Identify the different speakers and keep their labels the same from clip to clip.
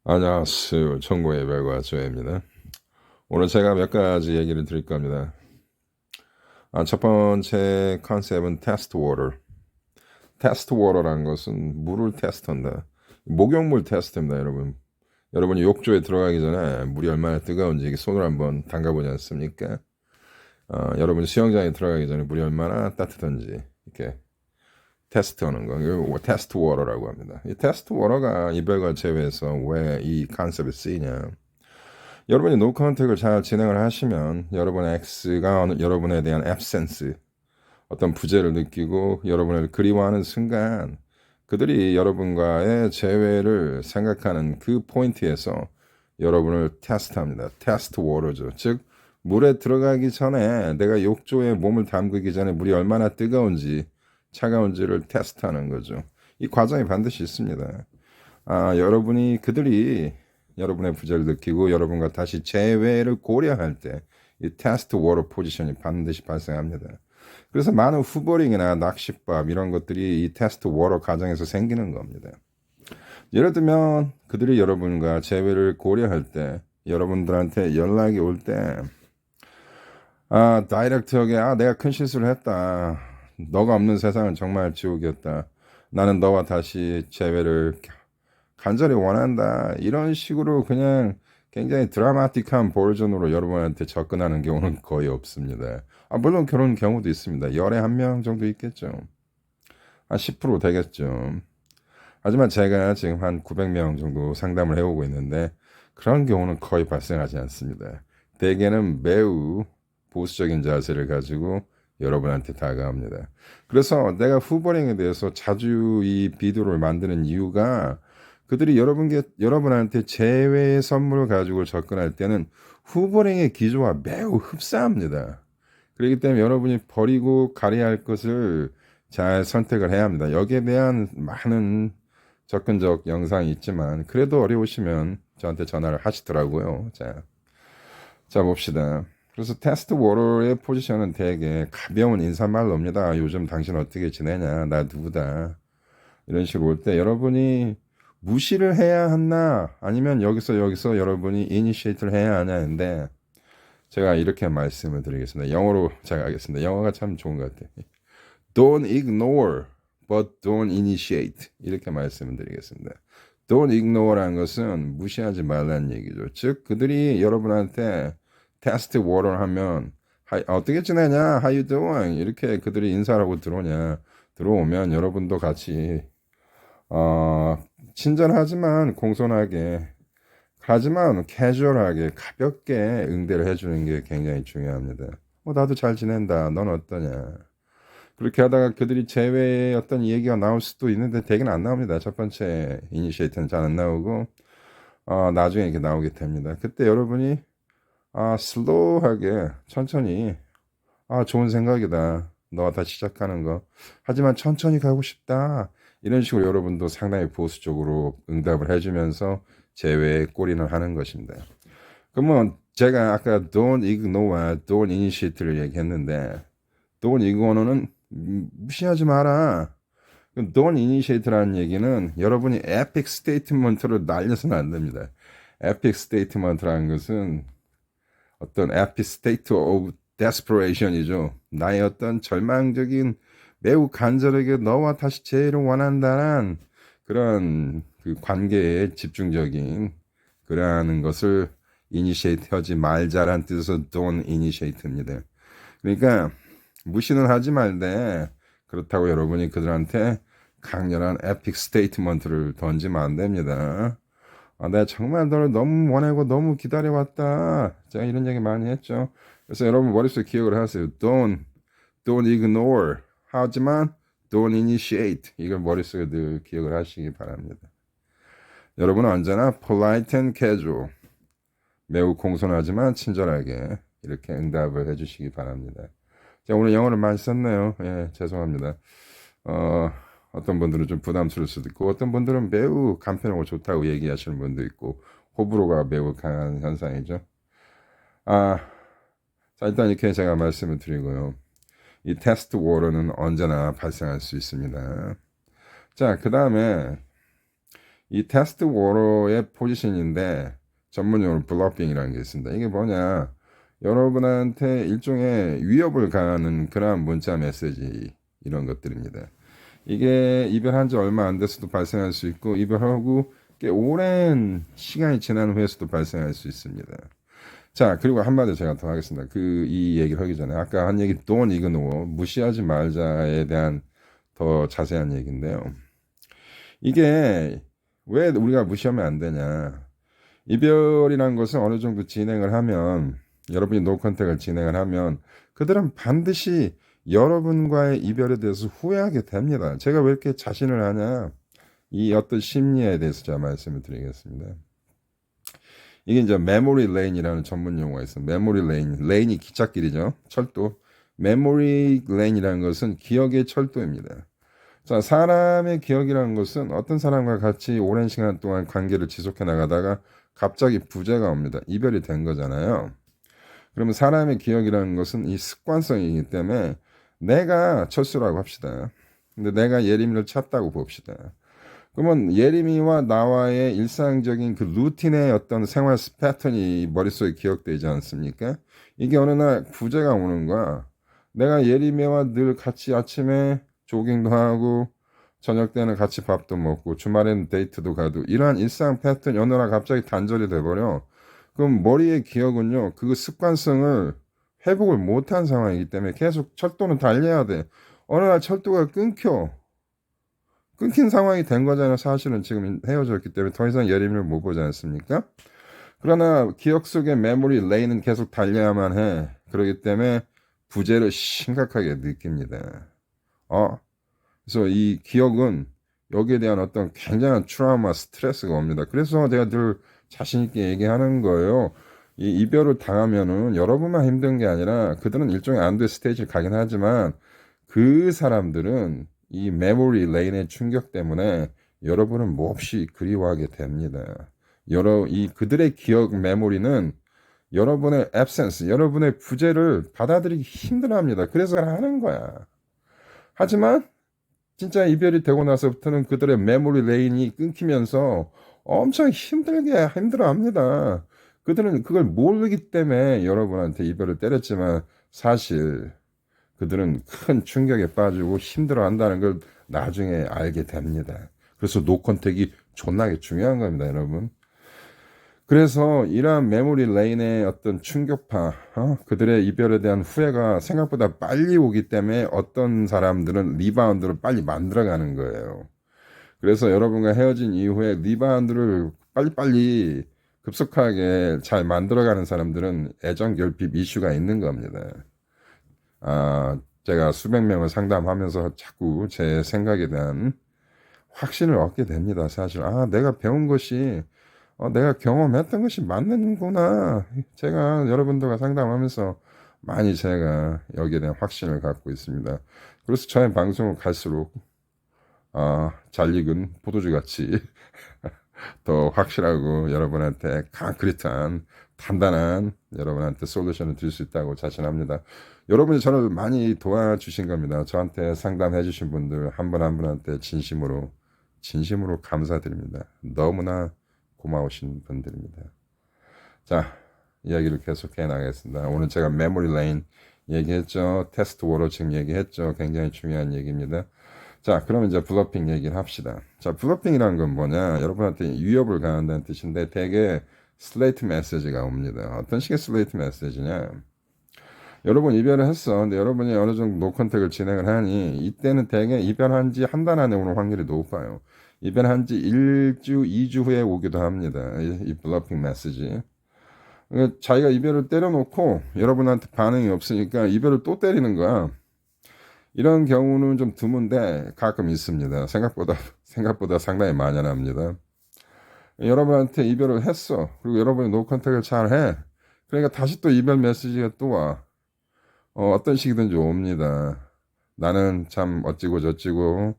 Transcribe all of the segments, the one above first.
Speaker 1: 안녕하세요. 천국의 별과 조회입니다. 오늘 제가 몇 가지 얘기를 드릴 겁니다. 첫 번째 컨셉은 테스트 워터. 테스트 워터라는 것은 물을 테스트한다. 목욕물 테스트입니다, 여러분. 여러분이 욕조에 들어가기 전에 물이 얼마나 뜨거운지 손으로 한번 담가보지 않습니까? 여러분이 수영장에 들어가기 전에 물이 얼마나 따뜻한지 이렇게 테스트하는 거. 이거 테스트 워터라고 합니다. 이 테스트 워터가 이별과 제외에서 왜 이 컨셉이 쓰이냐? 여러분이 노 컨택을 잘 진행을 하시면 여러분의 X가 여러분에 대한 absence, 어떤 부재를 느끼고 여러분을 그리워하는 순간 그들이 여러분과의 재회를 생각하는 그 포인트에서 여러분을 테스트합니다. 테스트 워터죠. 즉 물에 들어가기 전에 내가 욕조에 몸을 담그기 전에 물이 얼마나 뜨거운지 차가운지를 테스트하는 거죠. 이 과정이 반드시 있습니다. 여러분이 그들이 여러분의 부재를 느끼고 여러분과 다시 재회를 고려할 때 이 테스트 워터 포지션이 반드시 발생합니다. 그래서 많은 후보링이나 낚싯밥 이런 것들이 이 테스트 워터 과정에서 생기는 겁니다. 예를 들면 그들이 여러분과 재회를 고려할 때 여러분들한테 연락이 올 때 다이렉트하게 내가 큰 실수를 했다. 너가 없는 세상은 정말 지옥이었다. 나는 너와 다시 재회를 간절히 원한다. 이런 식으로 그냥 굉장히 드라마틱한 버전으로 여러분한테 접근하는 경우는 거의 없습니다. 물론 그런 경우도 있습니다. 열에 한 명 정도 있겠죠. 한 10% 되겠죠. 하지만 제가 지금 한 900명 정도 상담을 해오고 있는데 그런 경우는 거의 발생하지 않습니다. 대개는 매우 보수적인 자세를 가지고 여러분한테 다가옵니다. 그래서 내가 후보링에 대해서 자주 이 비디오를 만드는 이유가 그들이 여러분한테 제외의 선물을 가지고 접근할 때는 후보링의 기조와 매우 흡사합니다. 그렇기 때문에 여러분이 버리고 가려야 할 것을 잘 선택을 해야 합니다. 여기에 대한 많은 접근적 영상이 있지만 그래도 어려우시면 저한테 전화를 하시더라고요. 자 봅시다. 그래서 테스트 워터의 포지션은 되게 가벼운 인사말로입니다. 요즘 당신 어떻게 지내냐? 나 누구다. 이런 식으로 올 때 여러분이 무시를 해야 하나 아니면 여기서 여러분이 이니시에이트를 해야 하냐인데 제가 이렇게 말씀을 드리겠습니다. 영어로 제가 하겠습니다. 영어가 참 좋은 것 같아요. Don't ignore, but don't initiate. 이렇게 말씀을 드리겠습니다. Don't ignore라는 것은 무시하지 말라는 얘기죠. 즉 그들이 여러분한테 테스트 워터를 하면 어떻게 지내냐? How you doing? 이렇게 그들이 인사를 하고 들어오면 여러분도 같이 친절하지만 공손하게 하지만 캐주얼하게 가볍게 응대를 해주는 게 굉장히 중요합니다. 나도 잘 지낸다. 넌 어떠냐? 그렇게 하다가 그들이 제외의 어떤 얘기가 나올 수도 있는데 대개는 안 나옵니다. 첫 번째 이니시에이터는 잘 안 나오고 나중에 이렇게 나오게 됩니다. 그때 여러분이 슬로우하게 천천히 좋은 생각이다. 너와 다시 시작하는 거. 하지만 천천히 가고 싶다. 이런 식으로 여러분도 상당히 보수적으로 응답을 해주면서 제외의 꼬리를 하는 것입니다. 그러면 제가 아까 don't ignore와 don't initiate를 얘기했는데 don't ignore는 무시하지 마라. don't initiate라는 얘기는 여러분이 epic statement를 날려서는 안 됩니다. epic statement라는 것은 어떤 epic state of desperation이죠. 나의 어떤 절망적인 매우 간절하게 너와 다시 재회를 원한다는 그런 그 관계에 집중적인 그러한 것을 initiate 하지 말자란 뜻에서 don't initiate입니다. 그러니까 무시는 하지 말되 그렇다고 여러분이 그들한테 강렬한 에픽 스테이트먼트를 던지면 안 됩니다. 내가 정말 너를 너무 원하고 너무 기다려왔다. 제가 이런 얘기 많이 했죠. 그래서 여러분 머릿속에 기억을 하세요. Don't ignore. 하지만 don't initiate. 이걸 머릿속에 늘 기억을 하시기 바랍니다. 여러분은 언제나 polite and casual. 매우 공손하지만 친절하게 이렇게 응답을 해주시기 바랍니다. 제가 오늘 영어를 많이 썼네요. 예, 죄송합니다. 어떤 분들은 좀 부담스러울 수도 있고 어떤 분들은 매우 간편하고 좋다고 얘기하시는 분도 있고 호불호가 매우 강한 현상이죠. 자, 일단 이렇게 제가 말씀을 드리고요. 이 테스트 워러는 언제나 발생할 수 있습니다. 자, 그 다음에 이 테스트 워러의 포지션인데 전문용어로 블러핑이라는 게 있습니다. 이게 뭐냐? 여러분한테 일종의 위협을 가하는 그러한 문자 메시지 이런 것들입니다. 이게 이별한 지 얼마 안 돼서도 발생할 수 있고 이별하고 꽤 오랜 시간이 지난 후에서도 발생할 수 있습니다. 자, 그리고 한마디 제가 더 하겠습니다. 이 얘기를 하기 전에 아까 한 얘기 don't ignore, 무시하지 말자에 대한 더 자세한 얘기인데요. 이게 왜 우리가 무시하면 안 되냐? 이별이란 것은 어느 정도 진행을 하면 여러분이 노컨택을 진행을 하면 그들은 반드시 여러분과의 이별에 대해서 후회하게 됩니다. 제가 왜 이렇게 자신을 하냐? 이 어떤 심리에 대해서 제가 말씀을 드리겠습니다. 이게 이제 메모리 레인이라는 전문 용어가 있어요. 메모리 레인, 레인이 기찻길이죠. 철도. 메모리 레인이라는 것은 기억의 철도입니다. 자, 사람의 기억이라는 것은 어떤 사람과 같이 오랜 시간 동안 관계를 지속해 나가다가 갑자기 부재가 옵니다. 이별이 된 거잖아요. 그러면 사람의 기억이라는 것은 이 습관성이기 때문에 내가 철수라고 합시다. 근데 내가 예림이를 찾다고 봅시다. 그러면 예림이와 나와의 일상적인 그 루틴의 어떤 생활 패턴이 머릿속에 기억되지 않습니까? 이게 어느 날 부재가 오는 거야. 내가 예림이와 늘 같이 아침에 조깅도 하고 저녁 때는 같이 밥도 먹고 주말에는 데이트도 가도 이러한 일상 패턴이 어느 날 갑자기 단절이 돼버려. 그럼 머리의 기억은요, 그 습관성을 회복을 못한 상황이기 때문에 계속 철도는 달려야 돼. 어느 날 철도가 끊긴 상황이 된 거잖아요. 사실은 지금 헤어졌기 때문에 더 이상 예림이를 못 보지 않습니까? 그러나 기억 속의 메모리 레인은 계속 달려야만 해. 그렇기 때문에 부재를 심각하게 느낍니다. 그래서 이 기억은 여기에 대한 어떤 굉장한 트라우마, 스트레스가 옵니다. 그래서 제가 늘 자신있게 얘기하는 거예요. 이 이별을 당하면은 여러분만 힘든 게 아니라 그들은 일종의 안도의 스테이지를 가긴 하지만 그 사람들은 이 메모리 레인의 충격 때문에 여러분은 몹시 그리워하게 됩니다. 그들의 기억 메모리는 여러분의 absence, 여러분의 부재를 받아들이기 힘들어합니다. 그래서 하는 거야. 하지만 진짜 이별이 되고 나서부터는 그들의 메모리 레인이 끊기면서 엄청 힘들어합니다. 그들은 그걸 모르기 때문에 여러분한테 이별을 때렸지만 사실 그들은 큰 충격에 빠지고 힘들어한다는 걸 나중에 알게 됩니다. 그래서 노컨택이 존나게 중요한 겁니다, 여러분. 그래서 이러한 메모리 레인의 어떤 충격파, 그들의 이별에 대한 후회가 생각보다 빨리 오기 때문에 어떤 사람들은 리바운드를 빨리 만들어가는 거예요. 그래서 여러분과 헤어진 이후에 리바운드를 빨리빨리 급속하게 잘 만들어가는 사람들은 애정 결핍 이슈가 있는 겁니다. 제가 수백 명을 상담하면서 자꾸 제 생각에 대한 확신을 얻게 됩니다. 사실 내가 배운 것이 내가 경험했던 것이 맞는구나. 제가 여러분들과 상담하면서 많이 제가 여기에 대한 확신을 갖고 있습니다. 그래서 저의 방송을 갈수록 잘 익은 포도주같이 더 확실하고 여러분한테 콘크리트한 단단한 여러분한테 솔루션을 드릴 수 있다고 자신합니다. 여러분이 저를 많이 도와주신 겁니다. 저한테 상담해 주신 분들 한 분 한 분한테 진심으로 감사드립니다. 너무나 고마우신 분들입니다. 자, 이야기를 계속해 나가겠습니다. 오늘 제가 메모리 레인 얘기했죠. 테스트 워러 지금 얘기했죠. 굉장히 중요한 얘기입니다. 자, 그러면 이제 블러핑 얘기를 합시다. 자, 블러핑이라는 건 뭐냐? 여러분한테 위협을 가한다는 뜻인데 대개 슬레이트 메시지가 옵니다. 어떤 식의 슬레이트 메시지냐? 여러분 이별을 했어. 근데 여러분이 어느 정도 노컨택을 진행을 하니 이때는 대개 이별한 지 한 달 안에 오는 확률이 높아요. 이별한 지 1주, 2주 후에 오기도 합니다. 이 블러핑 메시지. 그러니까 자기가 이별을 때려놓고 여러분한테 반응이 없으니까 이별을 또 때리는 거야. 이런 경우는 좀 드문데 가끔 있습니다. 생각보다 상당히 만연합니다. 여러분한테 이별을 했어. 그리고 여러분이 노컨택을 잘 해. 그러니까 다시 또 이별 메시지가 또 와. 어떤 식이든지 옵니다. 나는 참 어찌고 저찌고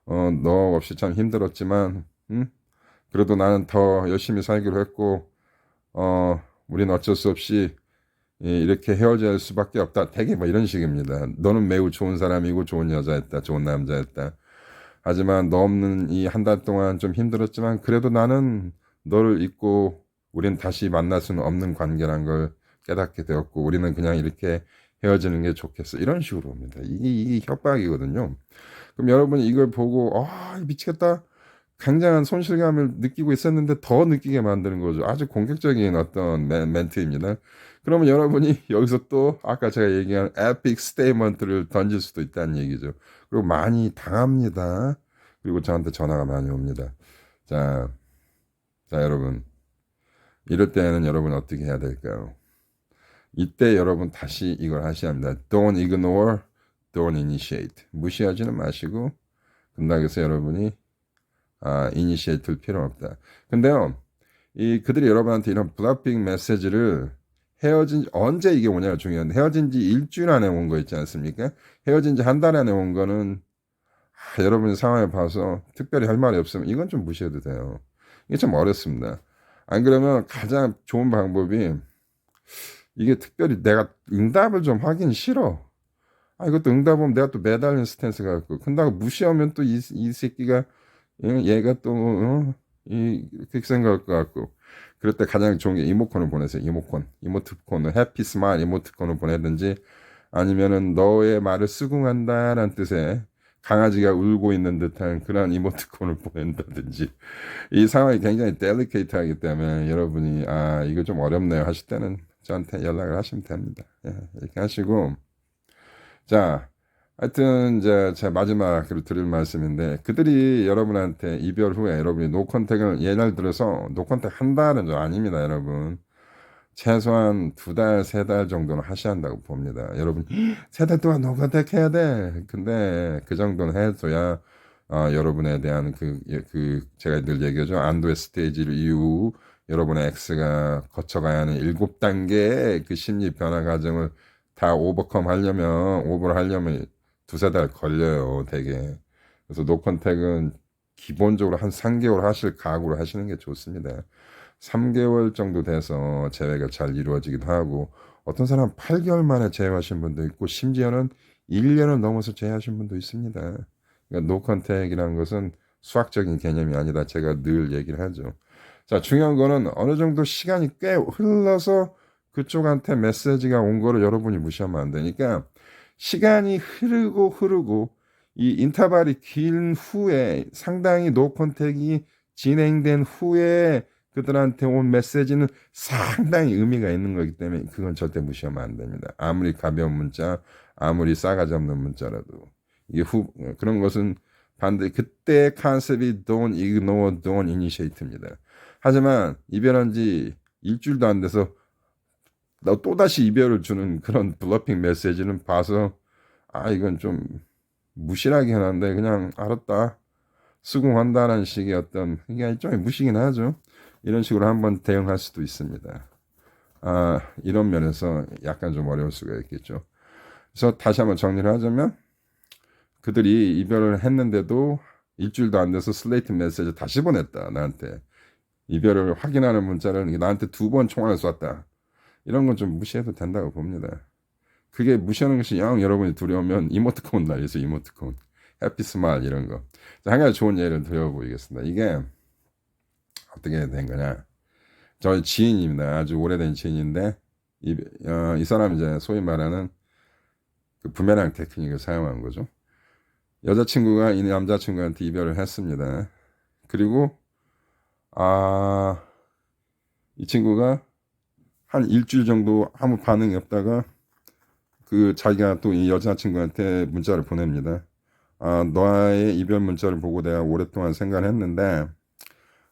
Speaker 1: 너 없이 참 힘들었지만 그래도 나는 더 열심히 살기로 했고 우린 어쩔 수 없이 이렇게 헤어져야 할 수밖에 없다. 되게 뭐 이런 식입니다. 너는 매우 좋은 사람이고 좋은 여자였다. 좋은 남자였다. 하지만 너 없는 이 한 달 동안 좀 힘들었지만 그래도 나는 너를 잊고 우린 다시 만날 수는 없는 관계란 걸 깨닫게 되었고 우리는 그냥 이렇게 헤어지는 게 좋겠어. 이런 식으로 옵니다. 이게 협박이거든요. 그럼 여러분이 이걸 보고 미치겠다. 굉장한 손실감을 느끼고 있었는데 더 느끼게 만드는 거죠. 아주 공격적인 어떤 멘트입니다. 그러면 여러분이 여기서 또 아까 제가 얘기한 에픽 스테이먼트를 던질 수도 있다는 얘기죠. 그리고 많이 당합니다. 그리고 저한테 전화가 많이 옵니다. 자, 여러분. 이럴 때는 여러분 어떻게 해야 될까요? 이때 여러분 다시 이걸 하셔야 합니다. Don't ignore, don't initiate. 무시하지는 마시고 끝나게서 여러분이 initiate 될 필요는 없다. 근데요, 그들이 여러분한테 이런 블러핑 메시지를 언제 이게 오냐가 중요한데, 헤어진 지 일주일 안에 온 거 있지 않습니까? 헤어진 지 한 달 안에 온 거는, 여러분의 상황을 봐서 특별히 할 말이 없으면 이건 좀 무시해도 돼요. 이게 좀 어렵습니다. 안 그러면 가장 좋은 방법이, 이게 특별히 내가 응답을 좀 하긴 싫어. 이것도 응답하면 내가 또 매달리는 스탠스가 갖고, 근데 무시하면 또 이 새끼가, 얘가 또, 그렇게 생각할 것 같고. 그럴 때 가장 좋은 게 이모콘을 보내세요. 이모티콘을, 해피 스마일 이모티콘을 보내든지, 아니면은 너의 말을 수긍한다라는 뜻의 강아지가 울고 있는 듯한 그런 이모티콘을 보낸다든지. 이 상황이 굉장히 델리케이트하기 때문에 여러분이, 이거 좀 어렵네요 하실 때는 저한테 연락을 하시면 됩니다. 이렇게 하시고, 자, 하여튼 이제 제 마지막으로 드릴 말씀인데 그들이 여러분한테 이별 후에 여러분이 노컨택을 예를 들어서 노컨택 한 달은 좀 아닙니다, 여러분. 최소한 2달, 3달 정도는 하셔야 한다고 봅니다. 여러분, 3달 동안 노컨택 해야 돼. 근데 그 정도는 해줘야 여러분에 대한 제가 늘 얘기하죠. 안도의 스테이지 이후 여러분의 X가 거쳐가야 하는 7단계의 그 심리 변화 과정을 다 오버를 하려면 2-3달 걸려요, 되게. 그래서 노컨택은 기본적으로 한 3개월 하실 각오를 하시는 게 좋습니다. 3개월 정도 돼서 재회가 잘 이루어지기도 하고, 어떤 사람 8개월 만에 재회하신 분도 있고, 심지어는 1년을 넘어서 재회하신 분도 있습니다. 그러니까 노컨택이라는 것은 수학적인 개념이 아니다. 제가 늘 얘기를 하죠. 자, 중요한 거는 어느 정도 시간이 꽤 흘러서 그쪽한테 메시지가 온 거를 여러분이 무시하면 안 되니까 시간이 흐르고 이 인터벌이 긴 후에 상당히 노컨택이 진행된 후에 그들한테 온 메시지는 상당히 의미가 있는 거기 때문에 그건 절대 무시하면 안 됩니다. 아무리 가벼운 문자, 아무리 싸가지 없는 문자라도 이게 그런 것은 반드시 그때 컨셉이 don't ignore, don't initiate입니다. 하지만 이별한 지 일주일도 안 돼서 나 또다시 이별을 주는 그런 블러핑 메시지는 봐서 이건 좀 무시하게 하는데 그냥 알았다 수긍한다는 식의 어떤 이게 일종의 무시긴 하죠. 이런 식으로 한번 대응할 수도 있습니다. 이런 면에서 약간 좀 어려울 수가 있겠죠. 그래서 다시 한번 정리를 하자면 그들이 이별을 했는데도 일주일도 안 돼서 슬레이트 메시지 다시 보냈다. 나한테 이별을 확인하는 문자를 나한테 2번 총알을 쐈다. 이런 건 좀 무시해도 된다고 봅니다. 그게 무시하는 것이 여러분이 두려우면 이모티콘 날리세요. 이모티콘. 해피 스마일 이런 거. 한 가지 좋은 예를 들어보겠습니다. 이게 어떻게 된 거냐. 저희 지인입니다. 아주 오래된 지인인데 이 사람이 이제 소위 말하는 그 부메랑 테크닉을 사용한 거죠. 여자친구가 이 남자친구한테 이별을 했습니다. 그리고 이 친구가 한 일주일 정도 아무 반응이 없다가 자기가 또 이 여자친구한테 문자를 보냅니다. 너의 이별 문자를 보고 내가 오랫동안 생각을 했는데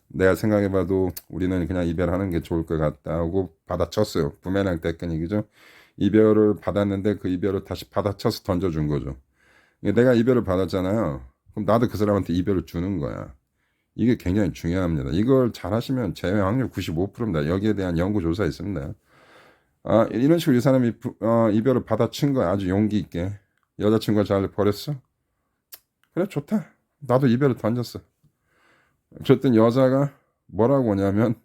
Speaker 1: 내가 생각해봐도 우리는 그냥 이별하는 게 좋을 것 같다 하고 받아쳤어요. 부메랑 테크닉이죠. 이별을 받았는데 그 이별을 다시 받아쳐서 던져준 거죠. 내가 이별을 받았잖아요. 그럼 나도 그 사람한테 이별을 주는 거야. 이게 굉장히 중요합니다. 이걸 잘 하시면 재회 확률 95%입니다. 여기에 대한 연구조사 있습니다. 이런 식으로 이 사람이 이별을 받아친 거야. 아주 용기 있게. 여자친구가 잘 버렸어? 그래, 좋다. 나도 이별을 던졌어. 어쨌든 여자가 뭐라고 하냐면,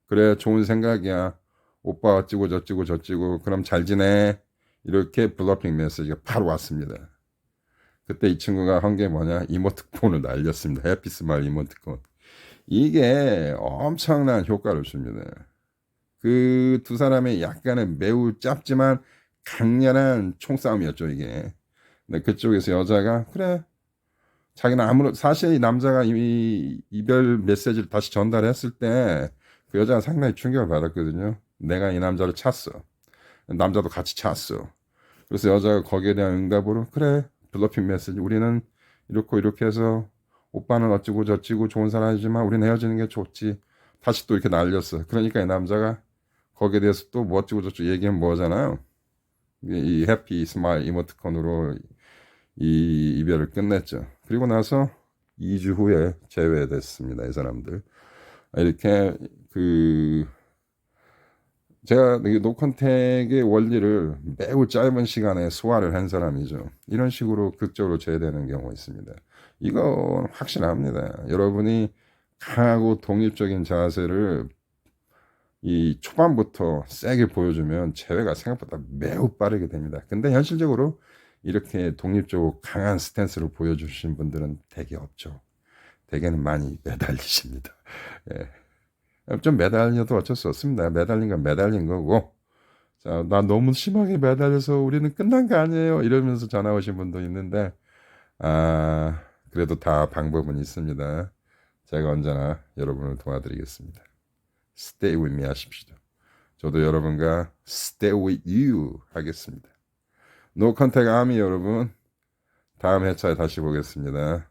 Speaker 1: 그래, 좋은 생각이야. 오빠 어찌고 저찌고 그럼 잘 지내. 이렇게 블러핑 메시지가 바로 왔습니다. 그때 이 친구가 한 게 뭐냐? 이모티콘을 날렸습니다. 해피 스마일 이모티콘. 이게 엄청난 효과를 줍니다. 그 두 사람의 약간은 매우 짧지만 강렬한 총싸움이었죠, 이게. 근데 그쪽에서 여자가, 그래, 자기는 아무런, 사실 이 남자가 이미 이별 메시지를 다시 전달했을 때 그 여자가 상당히 충격을 받았거든요. 내가 이 남자를 찼어. 남자도 같이 찼어. 그래서 여자가 거기에 대한 응답으로, 그래, 블러핑 메시지, 우리는 이렇고 이렇게 해서 오빠는 어찌고 저찌고 좋은 사람이지만 우리는 헤어지는 게 좋지. 다시 또 이렇게 날렸어. 그러니까 이 남자가 거기에 대해서 또 뭐 어찌고 저찌고 얘기하면 뭐잖아요. 이 해피 스마일 이모티콘으로 이 이별을 끝냈죠. 그리고 나서 2주 후에 재회됐습니다. 이 사람들. 이렇게 그 제가 이 노컨택의 원리를 매우 짧은 시간에 소화를 한 사람이죠. 이런 식으로 극적으로 제외되는 경우가 있습니다. 이건 확실합니다. 여러분이 강하고 독립적인 자세를 이 초반부터 세게 보여주면 재회가 생각보다 매우 빠르게 됩니다. 근데 현실적으로 이렇게 독립적으로 강한 스탠스를 보여주신 분들은 되게 없죠. 대개는 많이 매달리십니다. 예. 좀 매달려도 어쩔 수 없습니다. 매달린 건 매달린 거고. 자, 나 너무 심하게 매달려서 우리는 끝난 거 아니에요. 이러면서 전화 오신 분도 있는데, 아, 그래도 다 방법은 있습니다. 제가 언제나 여러분을 도와드리겠습니다. Stay with me 하십시오. 저도 여러분과 Stay with you 하겠습니다. 노 컨택 아미 여러분, 다음 회차에 다시 보겠습니다.